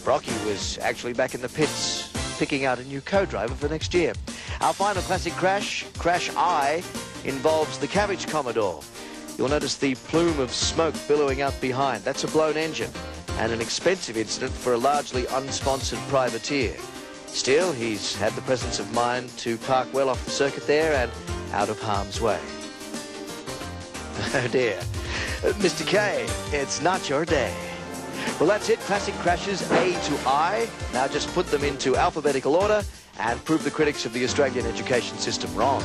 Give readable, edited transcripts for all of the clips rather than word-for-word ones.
Brocky was actually back in the pits picking out a new co-driver for next year. Our final classic crash, Crash I, involves the Cabbage Commodore. You'll notice the plume of smoke billowing out behind. That's a blown engine and an expensive incident for a largely unsponsored privateer. Still, he's had the presence of mind to park well off the circuit there and out of harm's way. Oh dear. Mr. K, it's not your day. Well, that's it. Classic crashes A to I. Now just put them into alphabetical order and prove the critics of the Australian education system wrong.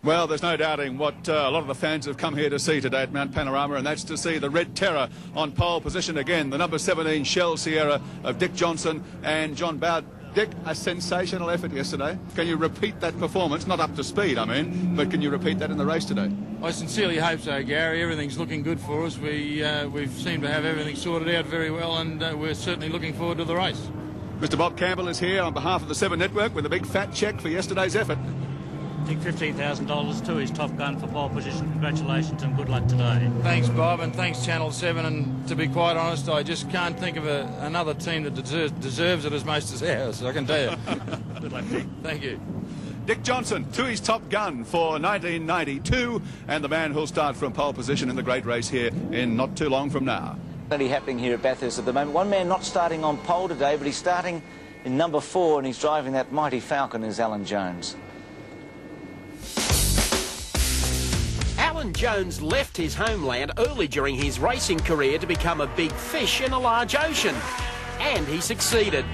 Well, there's no doubting what a lot of the fans have come here to see today at Mount Panorama, and that's to see the Red Terror on pole position again. The number 17 Shell Sierra of Dick Johnson and John Bowd. Dick, a sensational effort yesterday. Can you repeat that performance? Not up to speed, I mean, but can you repeat that in the race today? I sincerely hope so, Gary. Everything's looking good for us. We've seemed to have everything sorted out very well, and we're certainly looking forward to the race. Mr. Bob Campbell is here on behalf of the Seven Network with a big fat cheque for yesterday's effort. I think $15,000 to his Top Gun for pole position. Congratulations and good luck today. Thanks, Bob, and thanks, Channel 7. And to be quite honest, I just can't think of another team that deserves it as much as ours, I can tell you. Good luck, Dick. Thank you. Dick Johnson, to his Top Gun for 1992, and the man who'll start from pole position in the great race here in not too long from now. Plenty happening here at Bathurst at the moment. One man not starting on pole today, but he's starting in number 4, and he's driving that mighty Falcon, is Alan Jones. Alan Jones left his homeland early during his racing career to become a big fish in a large ocean. And he succeeded.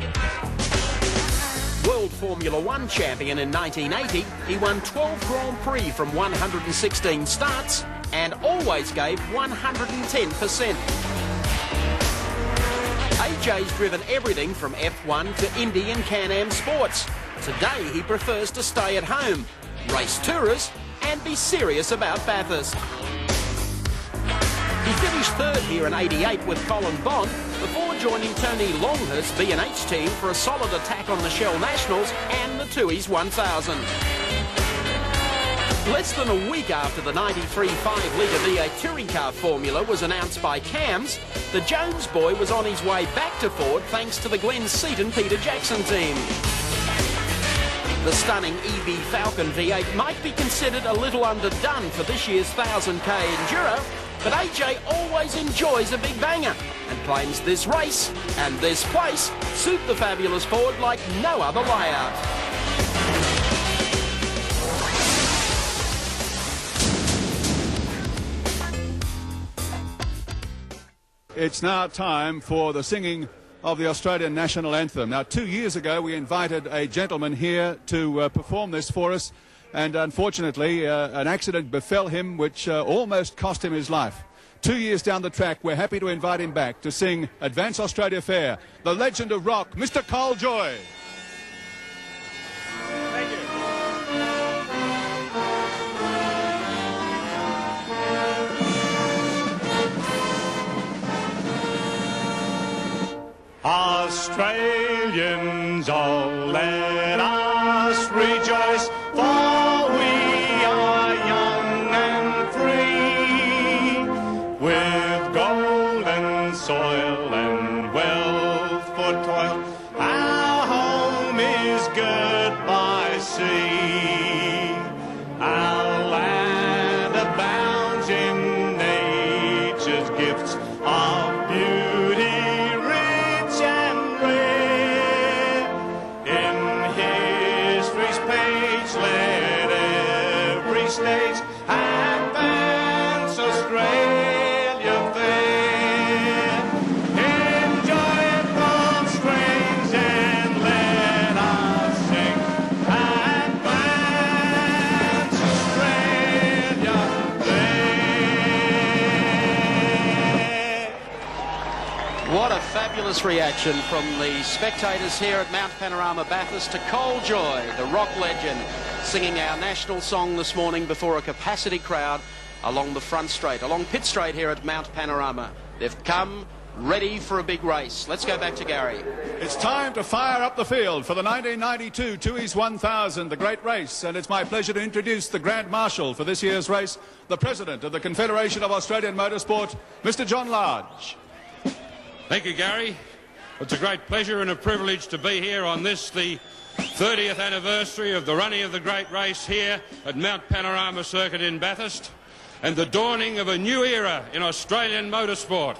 World Formula One champion in 1980, he won 12 Grand Prix from 116 starts and always gave 110%. AJ's driven everything from F1 to Indy and Can-Am sports. Today he prefers to stay at home, race tourers and be serious about Bathurst. He finished third here in '88 with Colin Bond before joining Tony Longhurst's B&H team for a solid attack on the Shell Nationals and the Tooheys 1000. Less than a week after the 93 5-litre V8 touring car formula was announced by CAMS, the Jones boy was on his way back to Ford thanks to the Glenn Seaton Peter Jackson team. The stunning EB Falcon V8 might be considered a little underdone for this year's 1000k Enduro, but AJ always enjoys a big banger and claims this race and this place suit the fabulous Ford like no other layout. It's now time for the singing of the Australian National Anthem. Now, 2 years ago, we invited a gentleman here to perform this for us, and unfortunately, an accident befell him which almost cost him his life. 2 years down the track, we're happy to invite him back to sing Advance Australia Fair, the legend of rock, Mr. Cole Joy. Thank you. Australians, oh, let us rejoice, for we are young and free, with golden soil and wealth for toil. Our home is good by sea. Our land abounds in nature's gifts of beauty. States advance Australia fair. Enjoy it from strings and let us sing. Advance Australia fair. What a fabulous reaction from the spectators here at Mount Panorama Bathurst to Cole Joy, the rock legend, singing our national song this morning before a capacity crowd along the front straight, along Pitt Straight here at Mount Panorama. They've come ready for a big race. Let's go back to Gary. It's time to fire up the field for the 1992 Tooheys 1000, the great race, and it's my pleasure to introduce the Grand Marshal for this year's race, the President of the Confederation of Australian Motorsport, Mr. John Large. Thank you, Gary. It's a great pleasure and a privilege to be here on this, the 30th anniversary of the running of the great race here at Mount Panorama Circuit in Bathurst, and the dawning of a new era in Australian motorsport.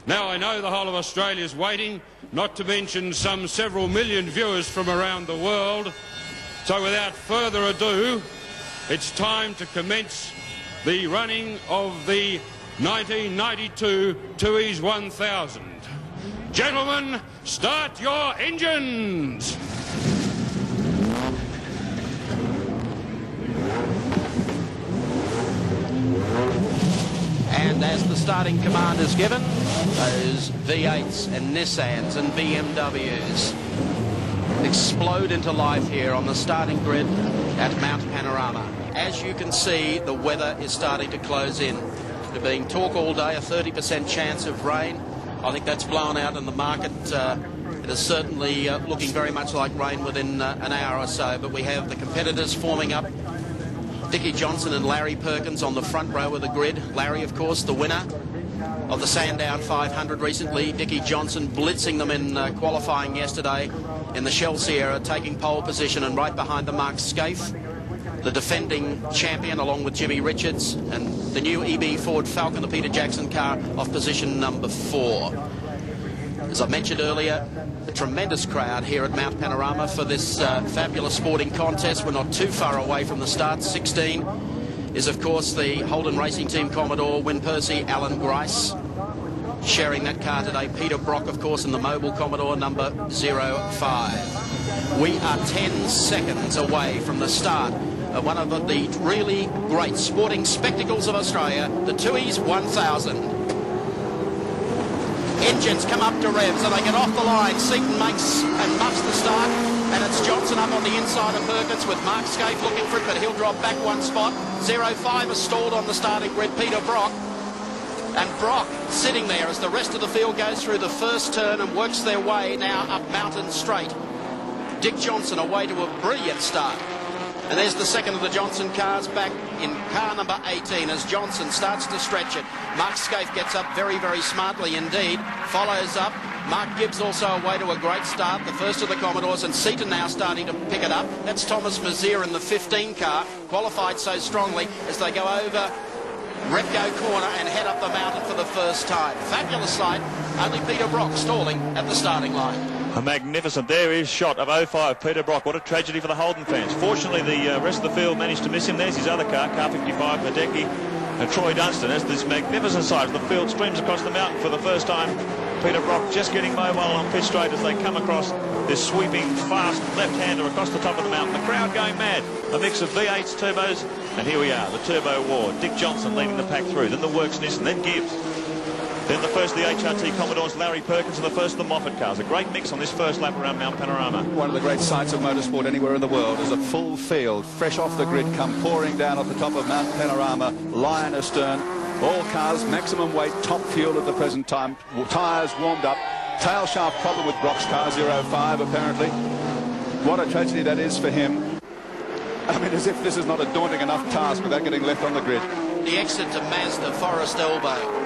Now I know the whole of Australia is waiting, not to mention some several million viewers from around the world. So without further ado, it's time to commence the running of the 1992 Tooheys 1000. Gentlemen, start your engines! And as the starting command is given, those V8s and Nissans and BMWs explode into life here on the starting grid at Mount Panorama. As you can see, the weather is starting to close in. There being talk all day, a 30% chance of rain. I think that's blown out in the market. It is certainly looking very much like rain within an hour or so, but we have the competitors forming up. Dickie Johnson and Larry Perkins on the front row of the grid. Larry, of course, the winner of the Sandown 500 recently. Dickie Johnson blitzing them in qualifying yesterday in the Shell Sierra, taking pole position, and right behind the Mark Scaife, the defending champion, along with Jimmy Richards, and the new EB Ford Falcon, the Peter Jackson car, off position number 4. As I mentioned earlier, a tremendous crowd here at Mount Panorama for this fabulous sporting contest. We're not too far away from the start. 16 is, of course, the Holden Racing Team Commodore, Win Percy, Alan Grice. Sharing that car today, Peter Brock, of course, in the Mobile Commodore number 05. We are 10 seconds away from the start of one of the really great sporting spectacles of Australia, the Tooheys 1000. Engines come up to revs and they get off the line. Seaton makes and muffs the start, and it's Johnson up on the inside of Perkins with Mark Scaife looking for it, but he'll drop back one spot. 05 is stalled on the starting grid, Peter Brock. And Brock sitting there as the rest of the field goes through the first turn and works their way now up Mountain Straight. Dick Johnson away to a brilliant start. And there's the second of the Johnson cars back in car number 18 as Johnson starts to stretch it. Mark Scaife gets up very, very smartly indeed. Follows up. Mark Gibbs also away to a great start, the first of the Commodores, and Seaton now starting to pick it up. That's Thomas Mazier in the 15 car, qualified so strongly as they go over Repco corner and head up the mountain for the first time. Fabulous sight. Only Peter Brock stalling at the starting line. A magnificent, there is shot of 05, Peter Brock. What a tragedy for the Holden fans. Fortunately, the rest of the field managed to miss him. There's his other car, car 55, Hideki, and Troy Dunstan. As this magnificent sight as the field streams across the mountain for the first time. Peter Brock just getting mobile on pit straight as they come across this sweeping, fast left-hander across the top of the mountain. The crowd going mad. A mix of V8s, turbos, and here we are, the turbo war. Dick Johnson leading the pack through, then the Works Nissan, then Gibbs. Then the first of the HRT Commodores, Larry Perkins, and the first of the Moffat cars. A great mix on this first lap around Mount Panorama. One of the great sights of motorsport anywhere in the world is a full field, fresh off the grid, come pouring down off the top of Mount Panorama, lion astern. All cars, maximum weight, top fuel at the present time. Tyres warmed up. Tail shaft problem with Brock's car, 05 apparently. What a tragedy that is for him. I mean, as if this is not a daunting enough task without getting left on the grid. The exit to Mazda, Forest Elbow.